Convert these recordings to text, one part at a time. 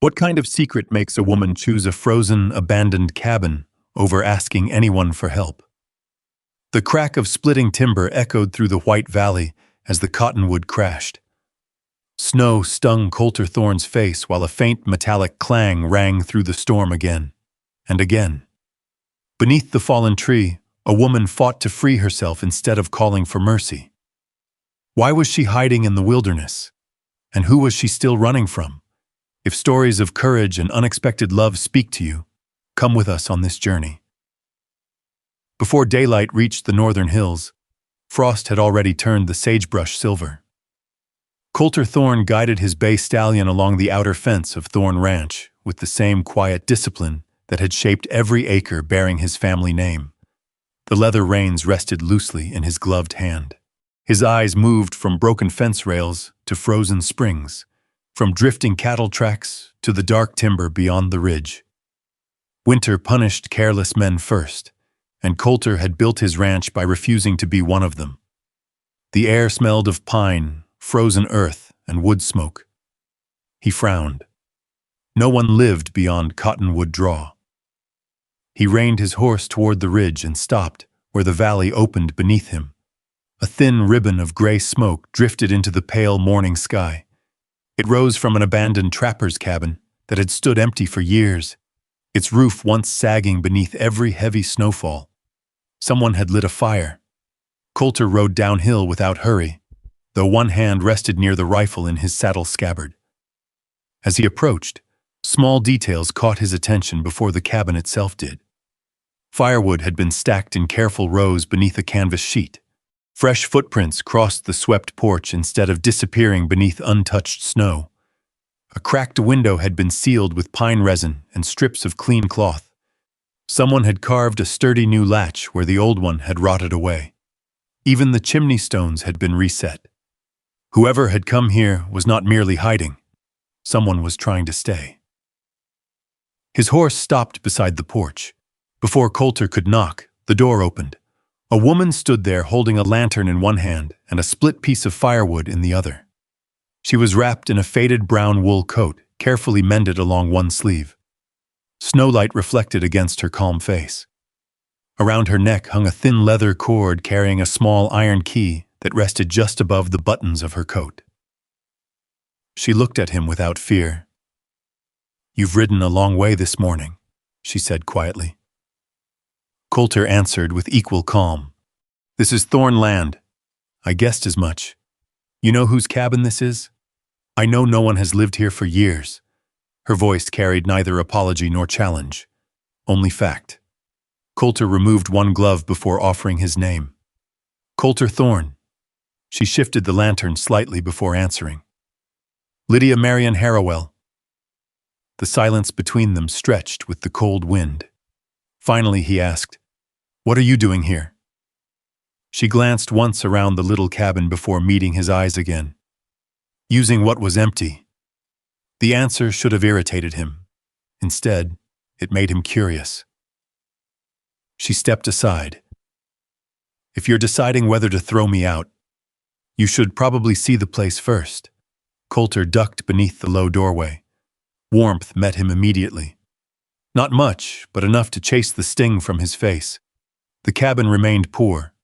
What kind of secret makes a woman choose a frozen, abandoned cabin over asking anyone for help? The crack of splitting timber echoed through the white valley as the cottonwood crashed. Snow stung Coulter Thorne's face while a faint metallic clang rang through the storm again and again. Beneath the fallen tree, a woman fought to free herself instead of calling for mercy. Why was she hiding in the wilderness? And who was she still running from? If stories of courage and unexpected love speak to you, come with us on this journey. Before daylight reached the northern hills, frost had already turned the sagebrush silver. Coulter Thorne guided his bay stallion along the outer fence of Thorne Ranch with the same quiet discipline that had shaped every acre bearing his family name. The leather reins rested loosely in his gloved hand. His eyes moved from broken fence rails to frozen springs, from drifting cattle tracks to the dark timber beyond the ridge. Winter punished careless men first, and Coulter had built his ranch by refusing to be one of them. The air smelled of pine, frozen earth, and wood smoke. He frowned. No one lived beyond Cottonwood Draw. He reined his horse toward the ridge and stopped where the valley opened beneath him. A thin ribbon of gray smoke drifted into the pale morning sky. It rose from an abandoned trapper's cabin that had stood empty for years, its roof once sagging beneath every heavy snowfall. Someone had lit a fire. Coulter rode downhill without hurry, though one hand rested near the rifle in his saddle scabbard. As he approached, small details caught his attention before the cabin itself did. Firewood had been stacked in careful rows beneath a canvas sheet. Fresh footprints crossed the swept porch instead of disappearing beneath untouched snow. A cracked window had been sealed with pine resin and strips of clean cloth. Someone had carved a sturdy new latch where the old one had rotted away. Even the chimney stones had been reset. Whoever had come here was not merely hiding. Someone was trying to stay. His horse stopped beside the porch. Before Coulter could knock, the door opened. A woman stood there holding a lantern in one hand and a split piece of firewood in the other. She was wrapped in a faded brown wool coat, carefully mended along one sleeve. Snowlight reflected against her calm face. Around her neck hung a thin leather cord carrying a small iron key that rested just above the buttons of her coat. She looked at him without fear. "You've ridden a long way this morning," she said quietly. Coulter answered with equal calm. "This is Thorne land. I guessed as much. You know whose cabin this is? I know no one has lived here for years." Her voice carried neither apology nor challenge, only fact. Coulter removed one glove before offering his name. "Coulter Thorne." She shifted the lantern slightly before answering. "Lydia Marion Harrowell." The silence between them stretched with the cold wind. Finally he asked, "What are you doing here?" She glanced once around the little cabin before meeting his eyes again. "Using what was empty." The answer should have irritated him. Instead, it made him curious. She stepped aside. "If you're deciding whether to throw me out, you should probably see the place first." Coulter ducked beneath the low doorway. Warmth met him immediately. Not much, but enough to chase the sting from his face. The cabin remained poor,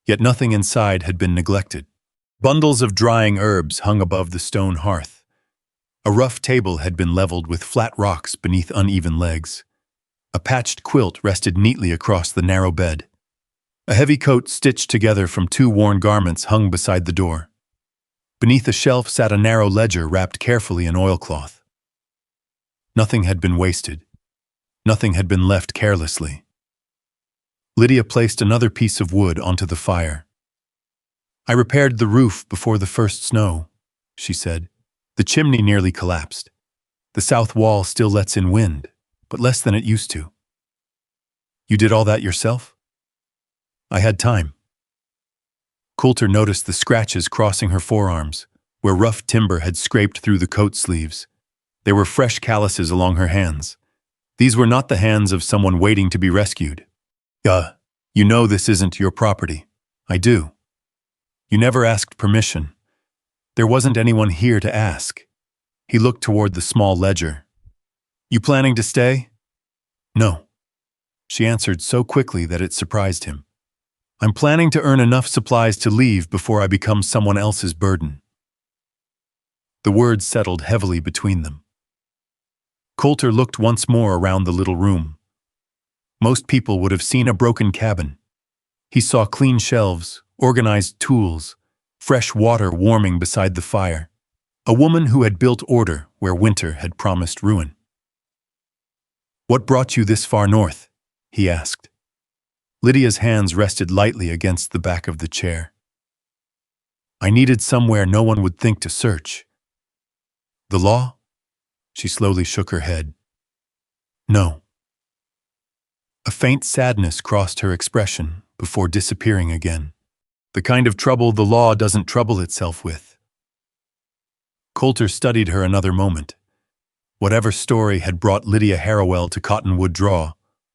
yet nothing inside had been neglected. Bundles of drying herbs hung above the stone hearth. A rough table had been leveled with flat rocks beneath uneven legs. A patched quilt rested neatly across the narrow bed. A heavy coat stitched together from two worn garments hung beside the door. Beneath a shelf sat a narrow ledger wrapped carefully in oilcloth. Nothing had been wasted. Nothing had been left carelessly. Lydia placed another piece of wood onto the fire. "I repaired the roof before the first snow," she said. "The chimney nearly collapsed. The south wall still lets in wind, but less than it used to." "You did all that yourself?" "I had time." Coulter noticed the scratches crossing her forearms, where rough timber had scraped through the coat sleeves. There were fresh calluses along her hands. These were not the hands of someone waiting to be rescued. You know this isn't your property." "I do." "You never asked permission." "There wasn't anyone here to ask." He looked toward the small ledger. You planning to stay? No. She answered so quickly that it surprised him. I'm planning to earn enough supplies to leave before I become someone else's burden. The words settled heavily between them. Coulter looked once more around the little room. Most people would have seen a broken cabin. He saw clean shelves, organized tools, fresh water warming beside the fire. A woman who had built order where winter had promised ruin. What brought you this far north? He asked. Lydia's hands rested lightly against the back of the chair. I needed somewhere no one would think to search. The law? She slowly shook her head. No. A faint sadness crossed her expression before disappearing again. The kind of trouble the law doesn't trouble itself with. Coulter studied her another moment. Whatever story had brought Lydia Harrowell to Cottonwood Draw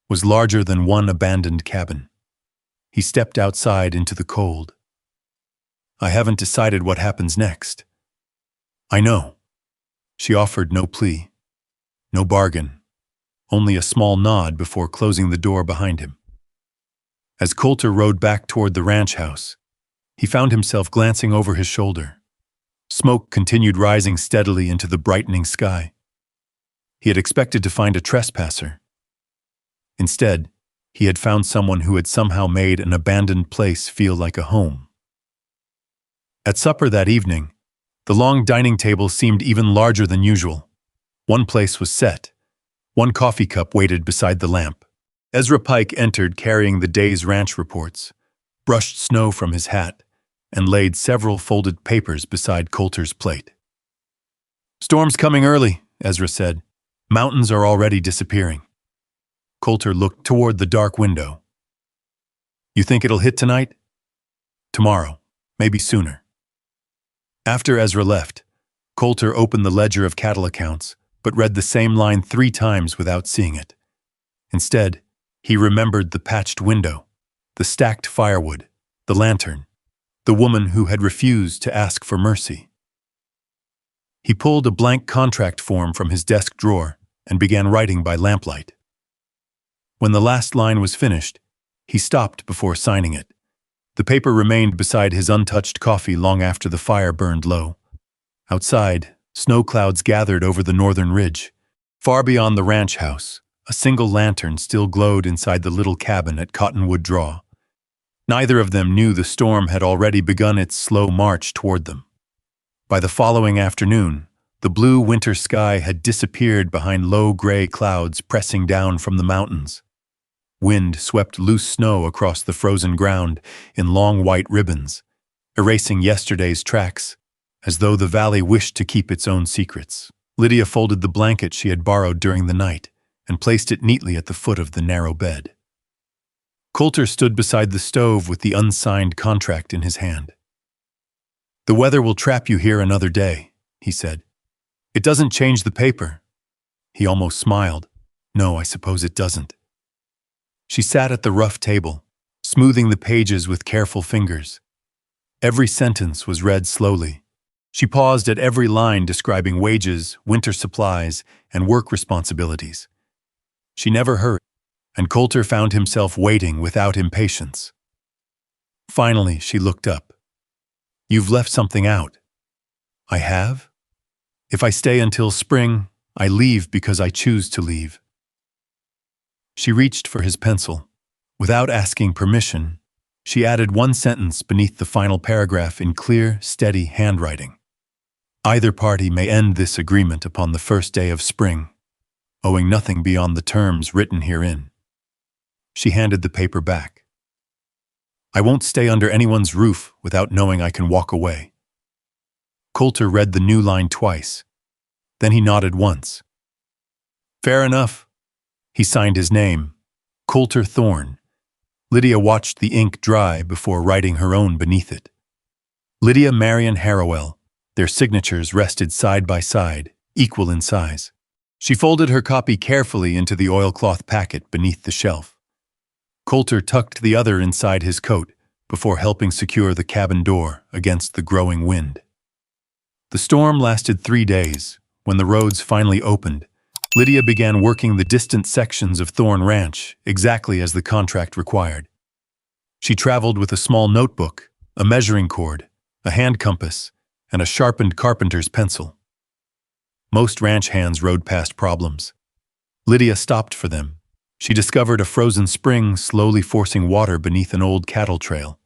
was larger than one abandoned cabin. He stepped outside into the cold. I haven't decided what happens next. I know. She offered no plea, no bargain, only a small nod before closing the door behind him. As Coulter rode back toward the ranch house, he found himself glancing over his shoulder. Smoke continued rising steadily into the brightening sky. He had expected to find a trespasser. Instead, he had found someone who had somehow made an abandoned place feel like a home. At supper that evening, the long dining table seemed even larger than usual. One place was set. One coffee cup waited beside the lamp. Ezra Pike entered carrying the day's ranch reports, brushed snow from his hat, and laid several folded papers beside Coulter's plate. Storm's coming early, Ezra said. Mountains are already disappearing. Coulter looked toward the dark window. You think it'll hit tonight? Tomorrow, maybe sooner. After Ezra left, Coulter opened the ledger of cattle accounts, but read the same line 3 times without seeing it. Instead, he remembered the patched window, the stacked firewood, the lantern, the woman who had refused to ask for mercy. He pulled a blank contract form from his desk drawer and began writing by lamplight. When the last line was finished, he stopped before signing it. The paper remained beside his untouched coffee long after the fire burned low. Outside, snow clouds gathered over the northern ridge. Far beyond the ranch house, a single lantern still glowed inside the little cabin at Cottonwood Draw. Neither of them knew the storm had already begun its slow march toward them. By the following afternoon, the blue winter sky had disappeared behind low gray clouds pressing down from the mountains. Wind swept loose snow across the frozen ground in long white ribbons, erasing yesterday's tracks, as though the valley wished to keep its own secrets. Lydia folded the blanket she had borrowed during the night and placed it neatly at the foot of the narrow bed. Coulter stood beside the stove with the unsigned contract in his hand. The weather will trap you here another day, he said. It doesn't change the paper. He almost smiled. No, I suppose it doesn't. She sat at the rough table, smoothing the pages with careful fingers. Every sentence was read slowly. She paused at every line describing wages, winter supplies, and work responsibilities. She never hurried, and Coulter found himself waiting without impatience. Finally, she looked up. You've left something out. I have? If I stay until spring, I leave because I choose to leave. She reached for his pencil. Without asking permission, she added one sentence beneath the final paragraph in clear, steady handwriting. Either party may end this agreement upon the first day of spring, owing nothing beyond the terms written herein. She handed the paper back. I won't stay under anyone's roof without knowing I can walk away. Coulter read the new line twice. Then he nodded once. Fair enough. He signed his name, Coulter Thorne. Lydia watched the ink dry before writing her own beneath it. Lydia Marion Harrowell. Their signatures rested side by side, equal in size. She folded her copy carefully into the oilcloth packet beneath the shelf. Coulter tucked the other inside his coat before helping secure the cabin door against the growing wind. The storm lasted 3 days. When the roads finally opened, Lydia began working the distant sections of Thorne Ranch, exactly as the contract required. She traveled with a small notebook, a measuring cord, a hand compass, and a sharpened carpenter's pencil. Most ranch hands rode past problems. Lydia stopped for them. She discovered a frozen spring slowly forcing water beneath an old cattle trail.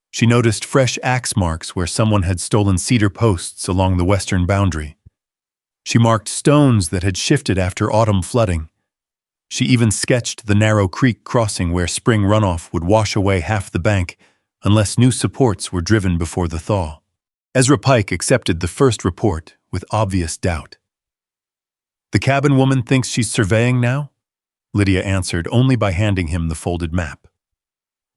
She noticed fresh axe marks where someone had stolen cedar posts along the western boundary. She marked stones that had shifted after autumn flooding. She even sketched the narrow creek crossing where spring runoff would wash away half the bank unless new supports were driven before the thaw. Ezra Pike accepted the first report with obvious doubt. "The cabin woman thinks she's surveying now?" Lydia answered only by handing him the folded map.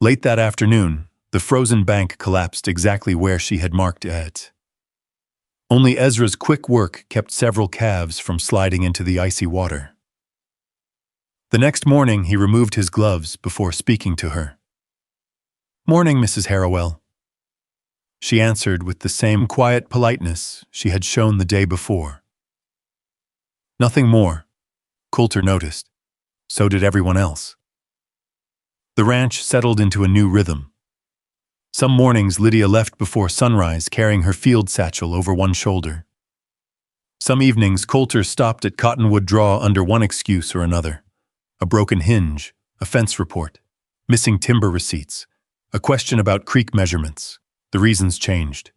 Late that afternoon, the frozen bank collapsed exactly where she had marked it. Only Ezra's quick work kept several calves from sliding into the icy water. The next morning, he removed his gloves before speaking to her. "Morning, Mrs. Harrowell." She answered with the same quiet politeness she had shown the day before. Nothing more, Coulter noticed. So did everyone else. The ranch settled into a new rhythm. Some mornings Lydia left before sunrise carrying her field satchel over one shoulder. Some evenings Coulter stopped at Cottonwood Draw under one excuse or another. A broken hinge, a fence report, missing timber receipts, a question about creek measurements. The reasons changed.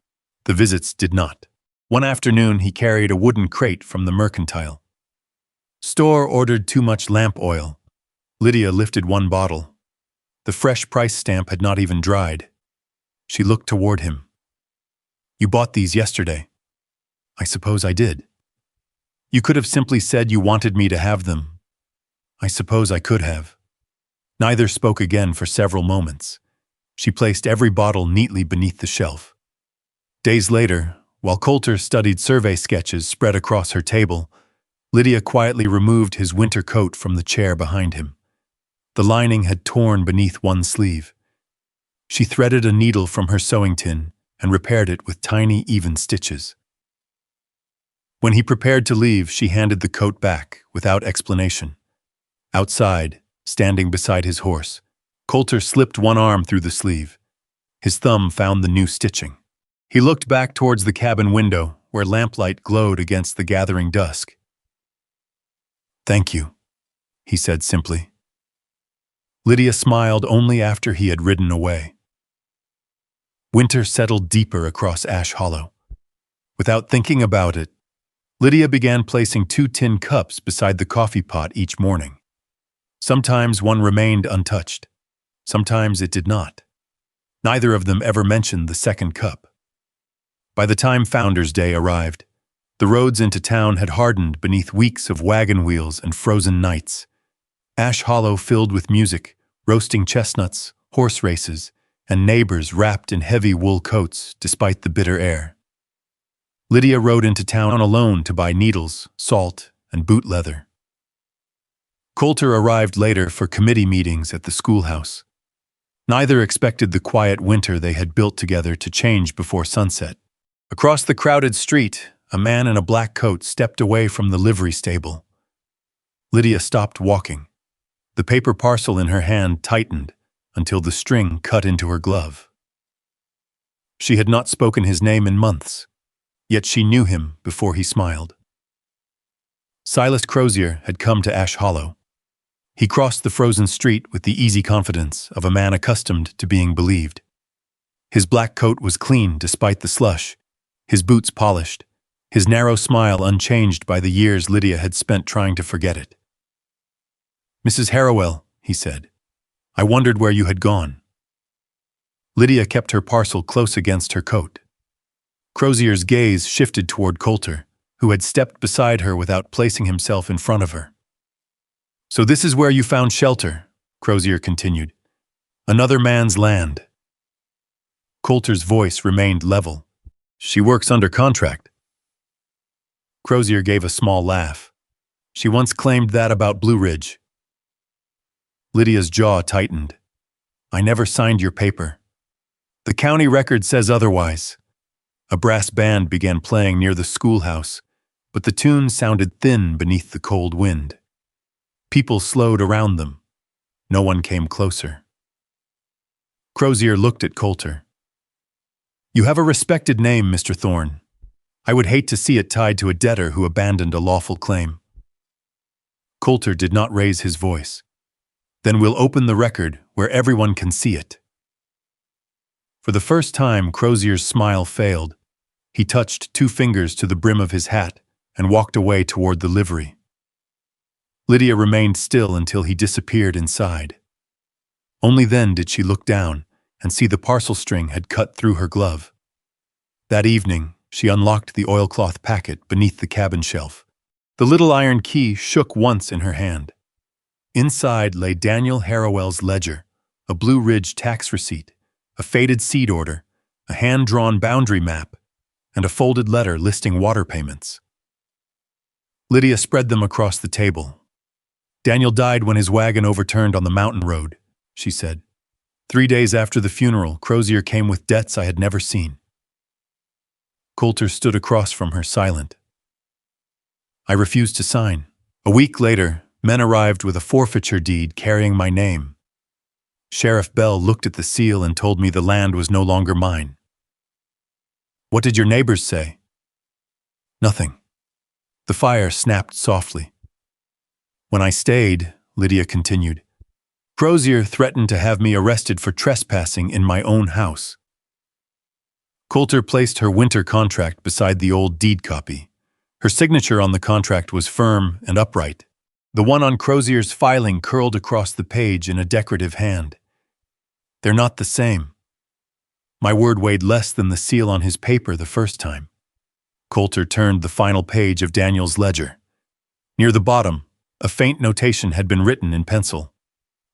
The visits did not. One afternoon he carried a wooden crate from the mercantile. Store ordered too much lamp oil. Lydia lifted one bottle. The fresh price stamp had not even dried. She looked toward him. "You bought these yesterday." "I suppose I did." "You could have simply said you wanted me to have them." "I suppose I could have." Neither spoke again for several moments. She placed every bottle neatly beneath the shelf. Days later, while Coulter studied survey sketches spread across her table, Lydia quietly removed his winter coat from the chair behind him. The lining had torn beneath one sleeve. She threaded a needle from her sewing tin and repaired it with tiny, even stitches. When he prepared to leave, she handed the coat back, without explanation. Outside, standing beside his horse, Coulter slipped one arm through the sleeve. His thumb found the new stitching. He looked back towards the cabin window, where lamplight glowed against the gathering dusk. "Thank you," he said simply. Lydia smiled only after he had ridden away. Winter settled deeper across Ash Hollow. Without thinking about it, Lydia began placing 2 tin cups beside the coffee pot each morning. Sometimes one remained untouched. Sometimes it did not. Neither of them ever mentioned the second cup. By the time Founder's Day arrived, the roads into town had hardened beneath weeks of wagon wheels and frozen nights. Ash Hollow filled with music, roasting chestnuts, horse races, and neighbors wrapped in heavy wool coats despite the bitter air. Lydia rode into town alone to buy needles, salt, and boot leather. Coulter arrived later for committee meetings at the schoolhouse. Neither expected the quiet winter they had built together to change before sunset. Across the crowded street, a man in a black coat stepped away from the livery stable. Lydia stopped walking. The paper parcel in her hand tightened until the string cut into her glove. She had not spoken his name in months, yet she knew him before he smiled. Silas Crozier had come to Ash Hollow. He crossed the frozen street with the easy confidence of a man accustomed to being believed. His black coat was clean despite the slush, his boots polished, his narrow smile unchanged by the years Lydia had spent trying to forget it. "Mrs. Harrowell," he said, "I wondered where you had gone." Lydia kept her parcel close against her coat. Crozier's gaze shifted toward Coulter, who had stepped beside her without placing himself in front of her. "So this is where you found shelter," Crozier continued. "Another man's land." Coulter's voice remained level. "She works under contract." Crozier gave a small laugh. "She once claimed that about Blue Ridge." Lydia's jaw tightened. "I never signed your paper." "The county record says otherwise." A brass band began playing near the schoolhouse. but the tune sounded thin beneath the cold wind. People slowed around them. No one came closer. Crozier looked at Coulter. "You have a respected name, Mr. Thorne. I would hate to see it tied to a debtor who abandoned a lawful claim." Coulter did not raise his voice. "Then we'll open the record where everyone can see it." For the first time, Crozier's smile failed. He touched 2 fingers to the brim of his hat and walked away toward the livery. Lydia remained still until he disappeared inside. Only then did she look down and see the parcel string had cut through her glove. That evening, she unlocked the oilcloth packet beneath the cabin shelf. The little iron key shook once in her hand. Inside lay Daniel Harrowell's ledger, a Blue Ridge tax receipt, a faded seed order, a hand-drawn boundary map, and a folded letter listing water payments. Lydia spread them across the table. "Daniel died when his wagon overturned on the mountain road," she said. 3 days after the funeral, Crozier came with debts I had never seen." Coulter stood across from her, silent. "I refused to sign. A week later, men arrived with a forfeiture deed carrying my name. Sheriff Bell looked at the seal and told me the land was no longer mine." "What did your neighbors say?" "Nothing." The fire snapped softly. "When I stayed," Lydia continued, "Crozier threatened to have me arrested for trespassing in my own house." Coulter placed her winter contract beside the old deed copy. Her signature on the contract was firm and upright. The one on Crozier's filing curled across the page in a decorative hand. "They're not the same." My word weighed less than the seal on his paper the first time. Coulter turned the final page of Daniel's ledger. Near the bottom, a faint notation had been written in pencil.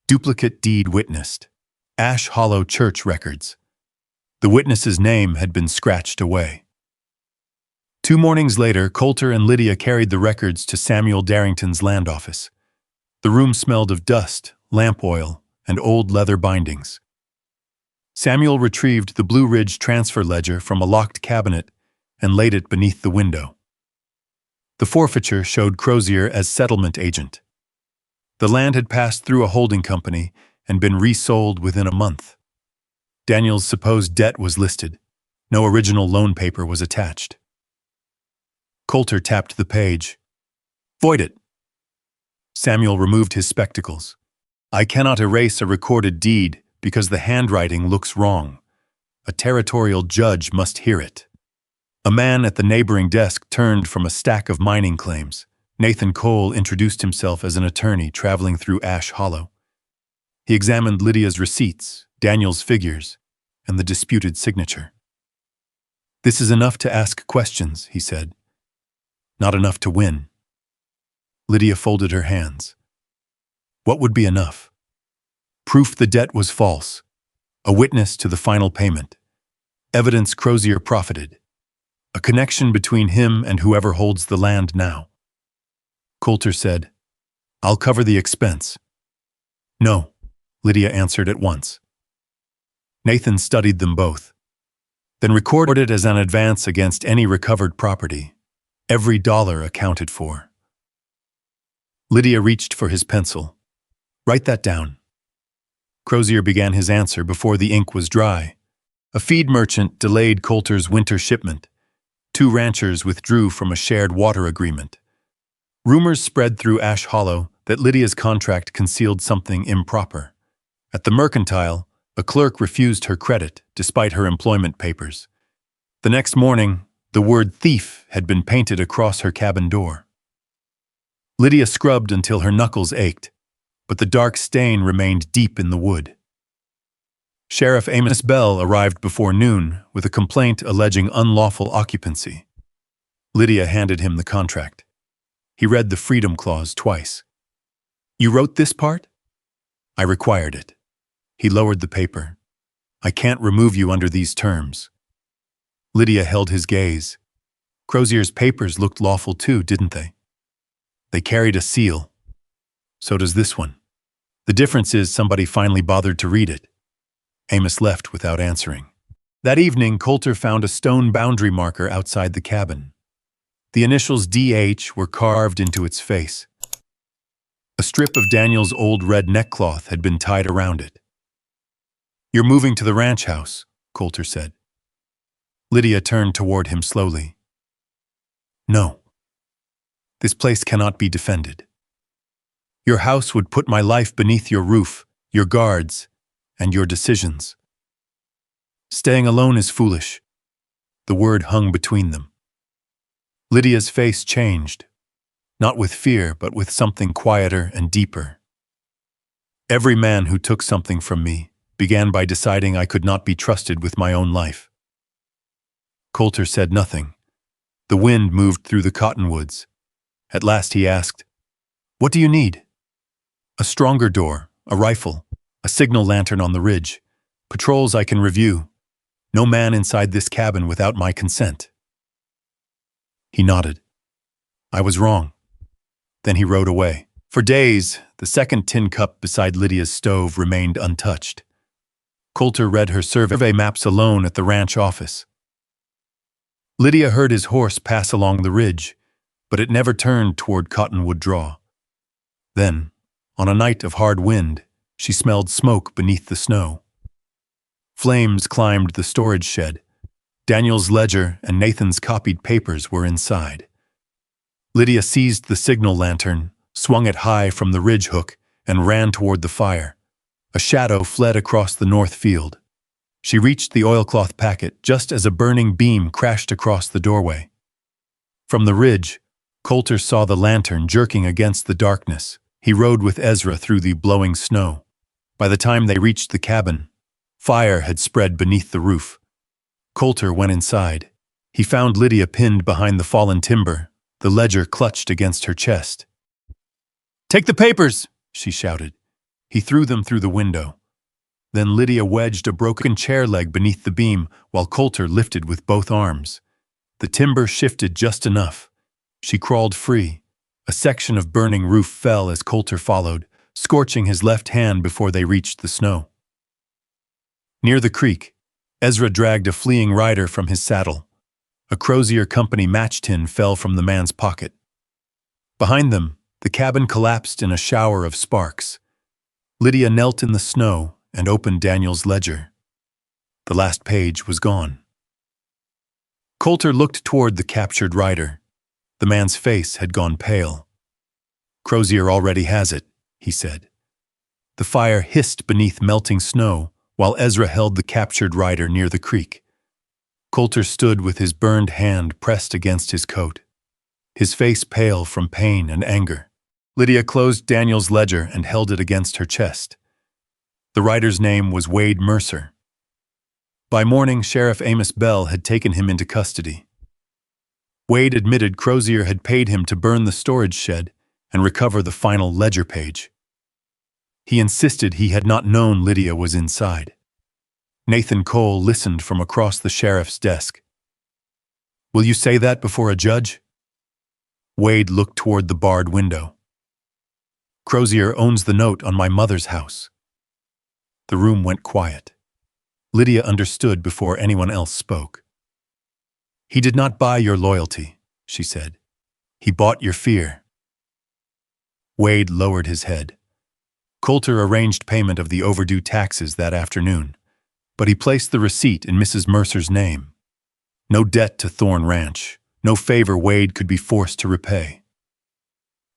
"Duplicate deed witnessed. Ash Hollow Church records." The witness's name had been scratched away. 2 mornings later, Coulter and Lydia carried the records to Samuel Darrington's land office. The room smelled of dust, lamp oil, and old leather bindings. Samuel retrieved the Blue Ridge transfer ledger from a locked cabinet and laid it beneath the window. The forfeiture showed Crozier as settlement agent. The land had passed through a holding company and been resold within a month. Daniel's supposed debt was listed. No original loan paper was attached. Coulter tapped the page. "Void it." Samuel removed his spectacles. "I cannot erase a recorded deed because the handwriting looks wrong. A territorial judge must hear it." A man at the neighboring desk turned from a stack of mining claims. Nathan Cole introduced himself as an attorney traveling through Ash Hollow. He examined Lydia's receipts, Daniel's figures, and the disputed signature. "This is enough to ask questions," he said. "Not enough to win." Lydia folded her hands. What would be enough? Proof the debt was false. A witness to the final payment. Evidence Crozier profited. A connection between him and whoever holds the land now. Coulter said, "I'll cover the expense." "No," Lydia answered at once. Nathan studied them both. "Then record it as an advance against any recovered property. Every dollar accounted for." Lydia reached for his pencil. "Write that down." Crozier began his answer before the ink was dry. A feed merchant delayed Coulter's winter shipment. 2 ranchers withdrew from a shared water agreement. Rumors spread through Ash Hollow that Lydia's contract concealed something improper. At the mercantile, a clerk refused her credit despite her employment papers. The next morning, the word thief had been painted across her cabin door. Lydia scrubbed until her knuckles ached, but the dark stain remained deep in the wood. Sheriff Amos Bell arrived before noon with a complaint alleging unlawful occupancy. Lydia handed him the contract. He read the freedom clause twice. "You wrote this part?" "I required it." He lowered the paper. "I can't remove you under these terms." Lydia held his gaze. Crozier's papers looked lawful too, didn't they? They carried a seal. So does this one. The difference is somebody finally bothered to read it. Amos left without answering. That evening, Coulter found a stone boundary marker outside the cabin. The initials DH were carved into its face. A strip of Daniel's old red neckcloth had been tied around it. "You're moving to the ranch house," Coulter said. Lydia turned toward him slowly. "No. This place cannot be defended. Your house would put my life beneath your roof, your guards, and your decisions. Staying alone is foolish." The word hung between them. Lydia's face changed, not with fear, but with something quieter and deeper. "Every man who took something from me began by deciding I could not be trusted with my own life." Coulter said nothing. The wind moved through the cottonwoods. At last he asked, "What do you need?" "A stronger door, a rifle, a signal lantern on the ridge, patrols I can review. No man inside this cabin without my consent." He nodded. "I was wrong." Then he rode away. For days, the second tin cup beside Lydia's stove remained untouched. Coulter read her survey maps alone at the ranch office. Lydia heard his horse pass along the ridge, but it never turned toward Cottonwood Draw. Then, on a night of hard wind, she smelled smoke beneath the snow. Flames climbed the storage shed. Daniel's ledger and Nathan's copied papers were inside. Lydia seized the signal lantern, swung it high from the ridge hook, and ran toward the fire. A shadow fled across the north field. She reached the oilcloth packet just as a burning beam crashed across the doorway. From the ridge, Coulter saw the lantern jerking against the darkness. He rode with Ezra through the blowing snow. By the time they reached the cabin, fire had spread beneath the roof. Coulter went inside. He found Lydia pinned behind the fallen timber, the ledger clutched against her chest. "Take the papers!" she shouted. He threw them through the window. Then Lydia wedged a broken chair leg beneath the beam while Coulter lifted with both arms. The timber shifted just enough. She crawled free. A section of burning roof fell as Coulter followed, scorching his left hand before they reached the snow. Near the creek, Ezra dragged a fleeing rider from his saddle. A Crozier Company match tin fell from the man's pocket. Behind them, the cabin collapsed in a shower of sparks. Lydia knelt in the snow and opened Daniel's ledger. The last page was gone. Coulter looked toward the captured rider. The man's face had gone pale. "Crozier already has it," he said. The fire hissed beneath melting snow while Ezra held the captured rider near the creek. Coulter stood with his burned hand pressed against his coat, his face pale from pain and anger. Lydia closed Daniel's ledger and held it against her chest. The rider's name was Wade Mercer. By morning, Sheriff Amos Bell had taken him into custody. Wade admitted Crozier had paid him to burn the storage shed and recover the final ledger page. He insisted he had not known Lydia was inside. Nathan Cole listened from across the sheriff's desk. "Will you say that before a judge?" Wade looked toward the barred window. "Crozier owns the note on my mother's house." The room went quiet. Lydia understood before anyone else spoke. "He did not buy your loyalty," she said. "He bought your fear." Wade lowered his head. Coulter arranged payment of the overdue taxes that afternoon, but he placed the receipt in Mrs. Mercer's name. No debt to Thorne Ranch, no favor Wade could be forced to repay.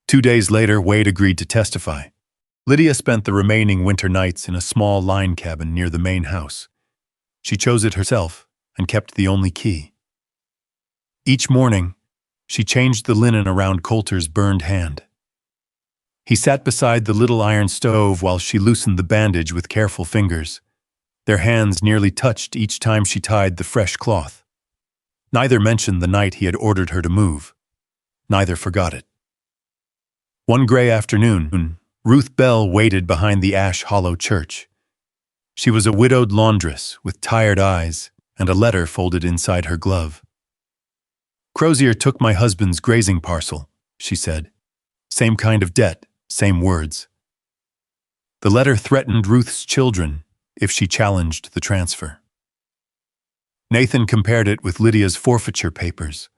2 days later, Wade agreed to testify. Lydia spent the remaining winter nights in a small line cabin near the main house. She chose it herself and kept the only key. Each morning, she changed the linen around Coulter's burned hand. He sat beside the little iron stove while she loosened the bandage with careful fingers. Their hands nearly touched each time she tied the fresh cloth. Neither mentioned the night he had ordered her to move. Neither forgot it. One gray afternoon, Ruth Bell waited behind the Ash Hollow church. She was a widowed laundress with tired eyes and a letter folded inside her glove. "Crozier took my husband's grazing parcel," she said. "Same kind of debt, same words." The letter threatened Ruth's children if she challenged the transfer. Nathan compared it with Lydia's forfeiture papers.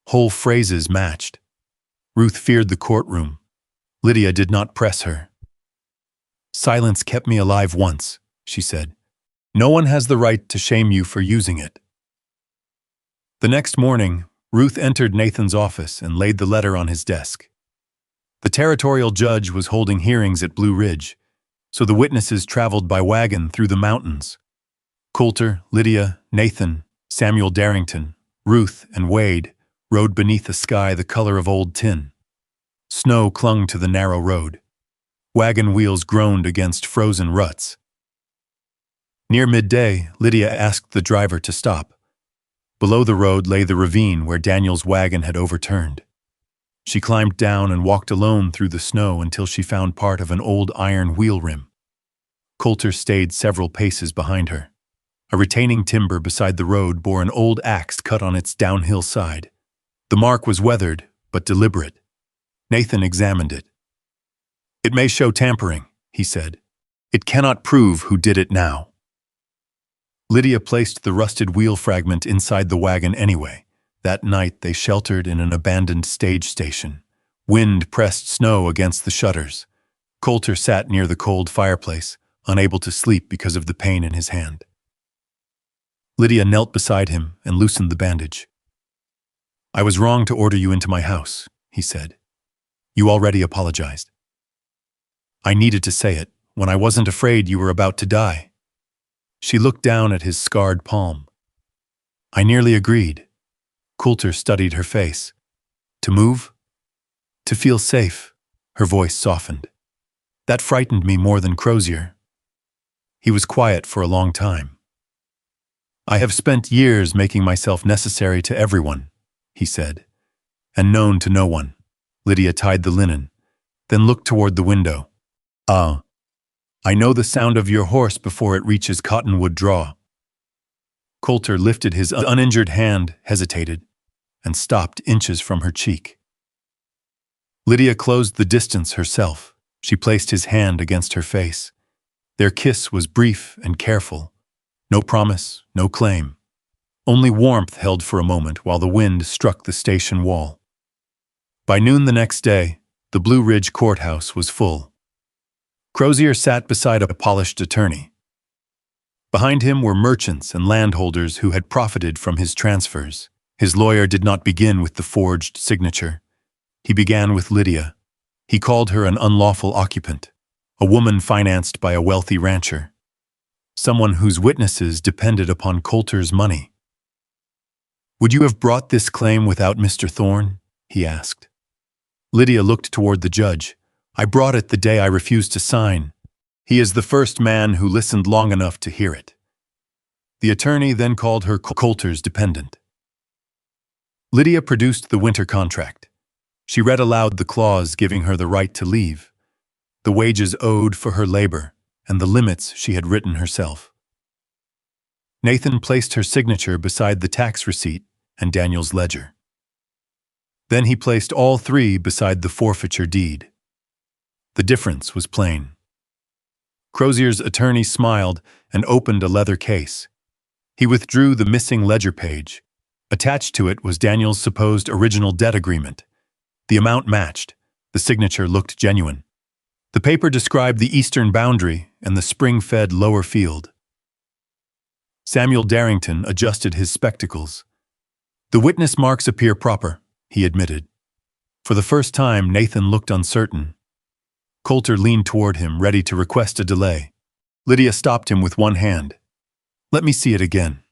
Whole phrases matched. Ruth feared the courtroom. Lydia did not press her. "Silence kept me alive once," she said. "No one has the right to shame you for using it." The next morning, Ruth entered Nathan's office and laid the letter on his desk. The territorial judge was holding hearings at Blue Ridge, so the witnesses traveled by wagon through the mountains. Coulter, Lydia, Nathan, Samuel Darrington, Ruth, and Wade rode beneath a sky the color of old tin. Snow clung to the narrow road. Wagon wheels groaned against frozen ruts. Near midday, Lydia asked the driver to stop. Below the road lay the ravine where Daniel's wagon had overturned. She climbed down and walked alone through the snow until she found part of an old iron wheel rim. Coulter stayed several paces behind her. A retaining timber beside the road bore an old axe cut on its downhill side. The mark was weathered, but deliberate. Nathan examined it. "It may show tampering," he said. "It cannot prove who did it now." Lydia placed the rusted wheel fragment inside the wagon anyway. That night they sheltered in an abandoned stage station. Wind pressed snow against the shutters. Coulter sat near the cold fireplace, unable to sleep because of the pain in his hand. Lydia knelt beside him and loosened the bandage. "I was wrong to order you into my house," he said. "You already apologized." "I needed to say it when I wasn't afraid you were about to die." She looked down at his scarred palm. "I nearly agreed." Coulter studied her face. "To move? To feel safe." Her voice softened. "That frightened me more than Crozier." He was quiet for a long time. "I have spent years making myself necessary to everyone," he said, "and known to no one." Lydia tied the linen, then looked toward the window. I know the sound of your horse before it reaches Cottonwood Draw." Coulter lifted his uninjured hand, hesitated, and stopped inches from her cheek. Lydia closed the distance herself. She placed his hand against her face. Their kiss was brief and careful. No promise, no claim. Only warmth held for a moment while the wind struck the station wall. By noon the next day, the Blue Ridge courthouse was full. Crozier sat beside a polished attorney. Behind him were merchants and landholders who had profited from his transfers. His lawyer did not begin with the forged signature. He began with Lydia. He called her an unlawful occupant, a woman financed by a wealthy rancher, someone whose witnesses depended upon Coulter's money. "Would you have brought this claim without Mr. Thorne?" he asked. Lydia looked toward the judge. "I brought it the day I refused to sign. He is the first man who listened long enough to hear it." The attorney then called her Coulter's dependent. Lydia produced the winter contract. She read aloud the clause giving her the right to leave, the wages owed for her labor, and the limits she had written herself. Nathan placed her signature beside the tax receipt and Daniel's ledger. Then he placed all three beside the forfeiture deed. The difference was plain. Crozier's attorney smiled and opened a leather case. He withdrew the missing ledger page. Attached to it was Daniel's supposed original debt agreement. The amount matched. The signature looked genuine. The paper described the eastern boundary and the spring-fed lower field. Samuel Darrington adjusted his spectacles. "The witness marks appear proper," he admitted. For the first time, Nathan looked uncertain. Coulter leaned toward him, ready to request a delay. Lydia stopped him with one hand. "Let me see it again."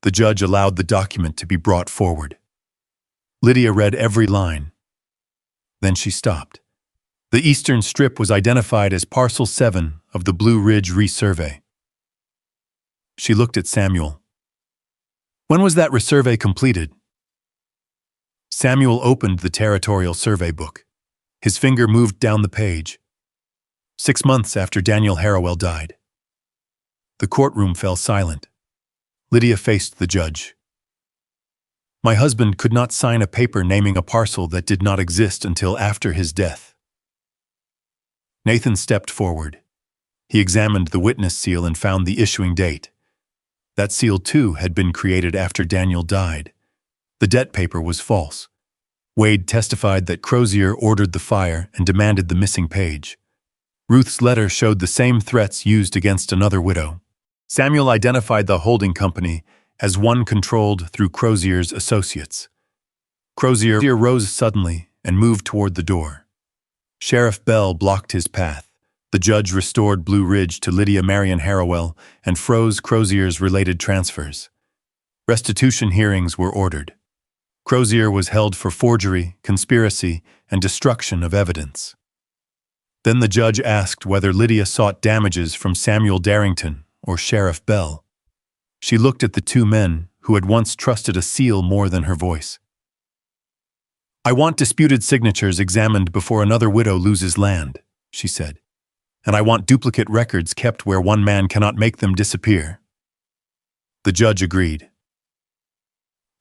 The judge allowed the document to be brought forward. Lydia read every line. Then she stopped. The eastern strip was identified as Parcel 7 of the Blue Ridge Resurvey. She looked at Samuel. "When was that resurvey completed?" Samuel opened the territorial survey book. His finger moved down the page. 6 months after Daniel Harrowell died. The courtroom fell silent. Lydia faced the judge. "My husband could not sign a paper naming a parcel that did not exist until after his death." Nathan stepped forward. He examined the witness seal and found the issuing date. That seal, too, had been created after Daniel died. The debt paper was false. Wade testified that Crozier ordered the fire and demanded the missing page. Ruth's letter showed the same threats used against another widow. Samuel identified the holding company as one controlled through Crozier's associates. Crozier rose suddenly and moved toward the door. Sheriff Bell blocked his path. The judge restored Blue Ridge to Lydia Marion Harrowell and froze Crozier's related transfers. Restitution hearings were ordered. Crozier was held for forgery, conspiracy, and destruction of evidence. Then the judge asked whether Lydia sought damages from Samuel Darrington or Sheriff Bell. She looked at the two men who had once trusted a seal more than her voice. "I want disputed signatures examined before another widow loses land," she said. "And I want duplicate records kept where one man cannot make them disappear." The judge agreed.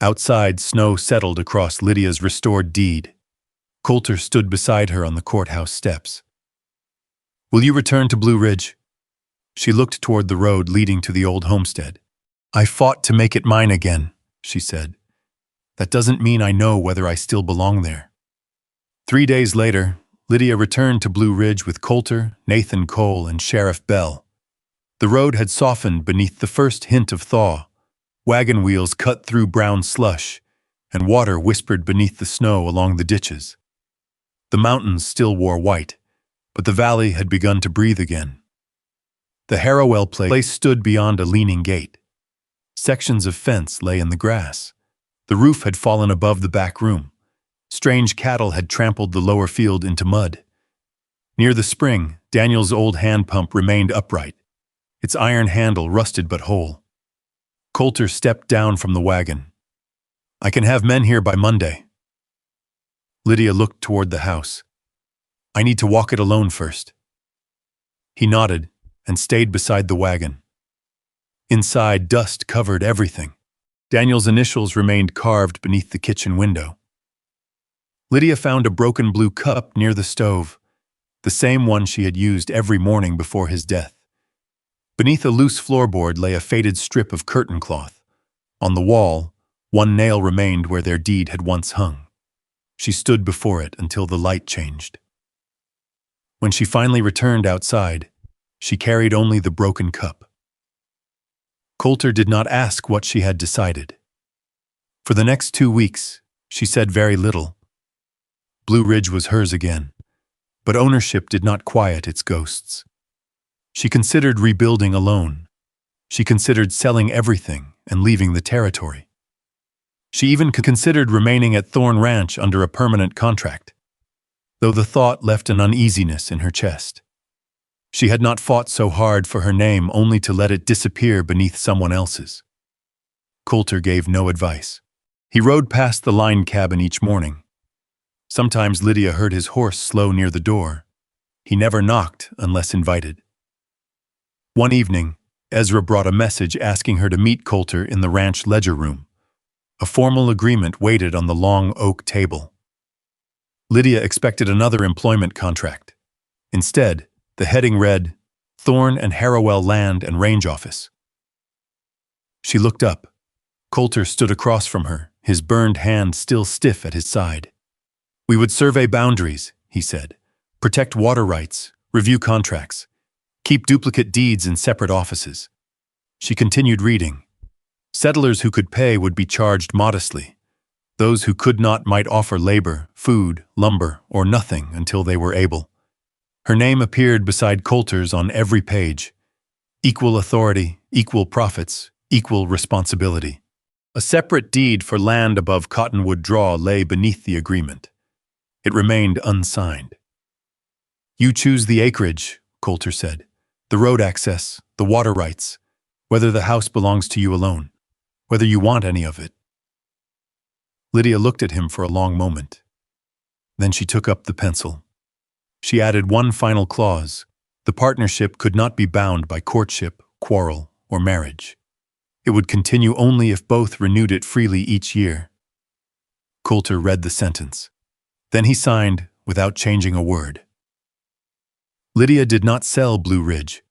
Outside, snow settled across Lydia's restored deed. Coulter stood beside her on the courthouse steps. "Will you return to Blue Ridge?" She looked toward the road leading to the old homestead. "I fought to make it mine again," she said. "That doesn't mean I know whether I still belong there." 3 days later, Lydia returned to Blue Ridge with Coulter, Nathan Cole, and Sheriff Bell. The road had softened beneath the first hint of thaw. Wagon wheels cut through brown slush, and water whispered beneath the snow along the ditches. The mountains still wore white, but the valley had begun to breathe again. The Harrowell place stood beyond a leaning gate. Sections of fence lay in the grass. The roof had fallen above the back room. Strange cattle had trampled the lower field into mud. Near the spring, Daniel's old hand pump remained upright, its iron handle rusted but whole. Coulter stepped down from the wagon. "I can have men here by Monday." Lydia looked toward the house. "I need to walk it alone first." He nodded and stayed beside the wagon. Inside, dust covered everything. Daniel's initials remained carved beneath the kitchen window. Lydia found a broken blue cup near the stove, the same one she had used every morning before his death. Beneath a loose floorboard lay a faded strip of curtain cloth. On the wall, one nail remained where their deed had once hung. She stood before it until the light changed. When she finally returned outside, she carried only the broken cup. Coulter did not ask what she had decided. For the next 2 weeks, she said very little. Blue Ridge was hers again, but ownership did not quiet its ghosts. She considered rebuilding alone. She considered selling everything and leaving the territory. She even considered remaining at Thorne Ranch under a permanent contract, though the thought left an uneasiness in her chest. She had not fought so hard for her name only to let it disappear beneath someone else's. Coulter gave no advice. He rode past the line cabin each morning. Sometimes Lydia heard his horse slow near the door. He never knocked unless invited. One evening, Ezra brought a message asking her to meet Coulter in the ranch ledger room. A formal agreement waited on the long oak table. Lydia expected another employment contract. Instead, the heading read, "Thorne and Harrowell Land and Range Office." She looked up. Coulter stood across from her, his burned hand still stiff at his side. "We would survey boundaries," he said, "protect water rights, review contracts, keep duplicate deeds in separate offices." She continued reading. Settlers who could pay would be charged modestly. Those who could not might offer labor, food, lumber, or nothing until they were able. Her name appeared beside Coulter's on every page. Equal authority, equal profits, equal responsibility. A separate deed for land above Cottonwood Draw lay beneath the agreement. It remained unsigned. "You choose the acreage," Coulter said, "the road access, the water rights, whether the house belongs to you alone, whether you want any of it." Lydia looked at him for a long moment. Then she took up the pencil. She added one final clause. The partnership could not be bound by courtship, quarrel, or marriage. It would continue only if both renewed it freely each year. Coulter read the sentence. Then he signed without changing a word. Lydia did not sell Blue Ridge.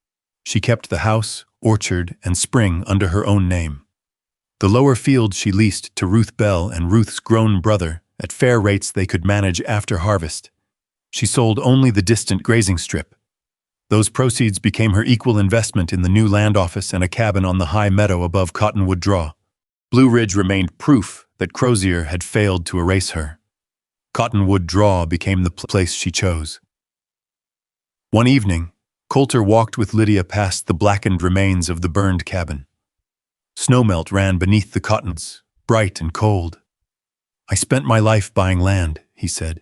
She kept the house, orchard, and spring under her own name. The lower field she leased to Ruth Bell and Ruth's grown brother at fair rates they could manage after harvest. She sold only the distant grazing strip. Those proceeds became her equal investment in the new land office and a cabin on the high meadow above Cottonwood Draw. Blue Ridge remained proof that Crozier had failed to erase her. Cottonwood Draw became the place she chose. One evening, Coulter walked with Lydia past the blackened remains of the burned cabin. Snowmelt ran beneath the cottons, bright and cold. "I spent my life buying land," he said,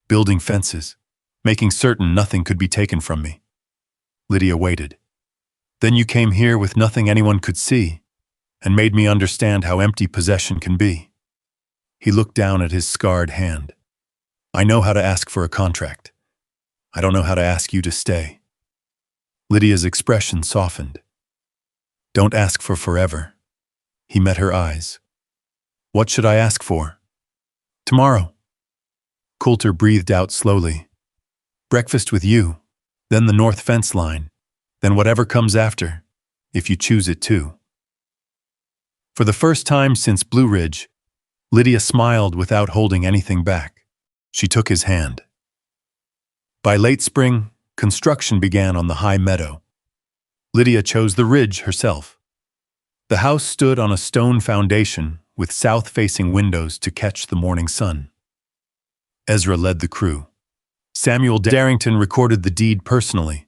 "building fences, making certain nothing could be taken from me." Lydia waited. "Then you came here with nothing anyone could see, and made me understand how empty possession can be." He looked down at his scarred hand. "I know how to ask for a contract. I don't know how to ask you to stay." Lydia's expression softened. "Don't ask for forever." He met her eyes. "What should I ask for?" "Tomorrow." Coulter breathed out slowly. "Breakfast with you, then the north fence line, then whatever comes after, if you choose it too." For the first time since Blue Ridge, Lydia smiled without holding anything back. She took his hand. By late spring, construction began on the high meadow. Lydia chose the ridge herself. The house stood on a stone foundation with south-facing windows to catch the morning sun. Ezra led the crew. Samuel Darrington recorded the deed personally.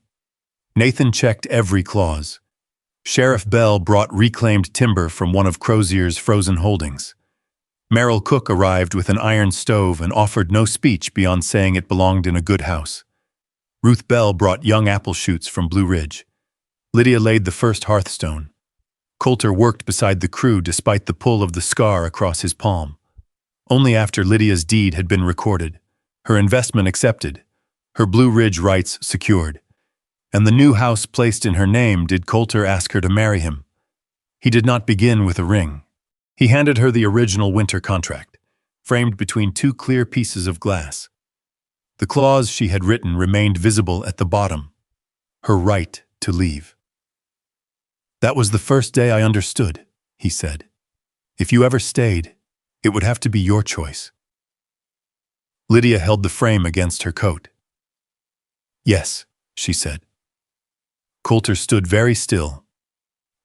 Nathan checked every clause. Sheriff Bell brought reclaimed timber from one of Crozier's frozen holdings. Merrill Cook arrived with an iron stove and offered no speech beyond saying it belonged in a good house. Ruth Bell brought young apple shoots from Blue Ridge. Lydia laid the first hearthstone. Coulter worked beside the crew despite the pull of the scar across his palm. Only after Lydia's deed had been recorded, her investment accepted, her Blue Ridge rights secured, and the new house placed in her name did Coulter ask her to marry him. He did not begin with a ring. He handed her the original winter contract, framed between two clear pieces of glass. The clause she had written remained visible at the bottom, her right to leave. "That was the first day I understood," he said. "If you ever stayed, it would have to be your choice." Lydia held the frame against her coat. "Yes," she said. Coulter stood very still.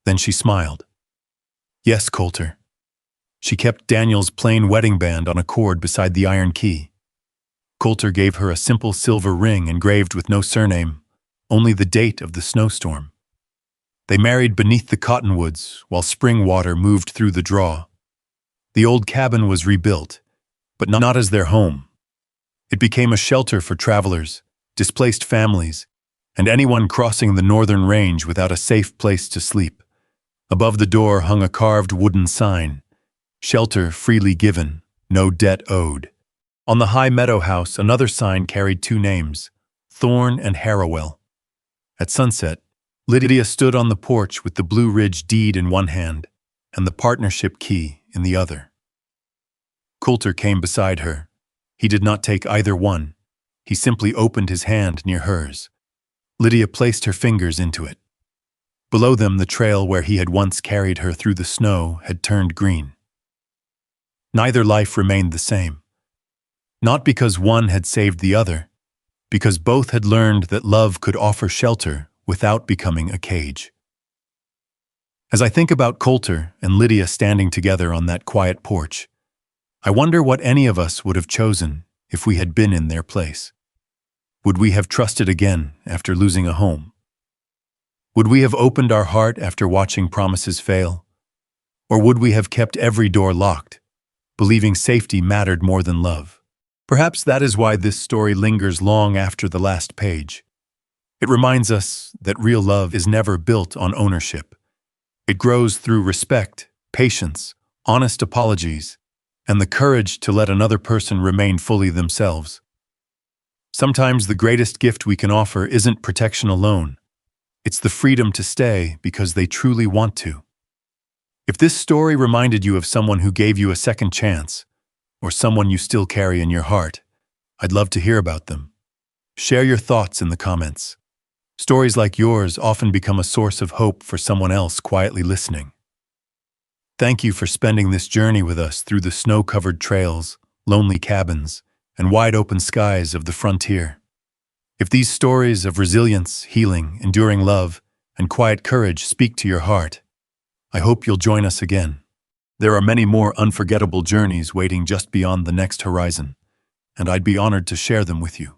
Then she smiled. "Yes, Coulter." She kept Daniel's plain wedding band on a cord beside the iron key. Coulter gave her a simple silver ring engraved with no surname, only the date of the snowstorm. They married beneath the cottonwoods while spring water moved through the draw. The old cabin was rebuilt, but not as their home. It became a shelter for travelers, displaced families, and anyone crossing the northern range without a safe place to sleep. Above the door hung a carved wooden sign, "Shelter freely given, no debt owed." On the high meadow house, another sign carried two names, Thorne and Harrowell. At sunset, Lydia stood on the porch with the Blue Ridge deed in one hand and the partnership key in the other. Coulter came beside her. He did not take either one. He simply opened his hand near hers. Lydia placed her fingers into it. Below them, the trail where he had once carried her through the snow had turned green. Neither life remained the same. Not because one had saved the other, because both had learned that love could offer shelter without becoming a cage. As I think about Coulter and Lydia standing together on that quiet porch, I wonder what any of us would have chosen if we had been in their place. Would we have trusted again after losing a home? Would we have opened our heart after watching promises fail? Or would we have kept every door locked, believing safety mattered more than love? Perhaps that is why this story lingers long after the last page. It reminds us that real love is never built on ownership. It grows through respect, patience, honest apologies, and the courage to let another person remain fully themselves. Sometimes the greatest gift we can offer isn't protection alone. It's the freedom to stay because they truly want to. If this story reminded you of someone who gave you a second chance, or someone you still carry in your heart, I'd love to hear about them. Share your thoughts in the comments. Stories like yours often become a source of hope for someone else quietly listening. Thank you for spending this journey with us through the snow-covered trails, lonely cabins, and wide-open skies of the frontier. If these stories of resilience, healing, enduring love, and quiet courage speak to your heart, I hope you'll join us again. There are many more unforgettable journeys waiting just beyond the next horizon, and I'd be honored to share them with you.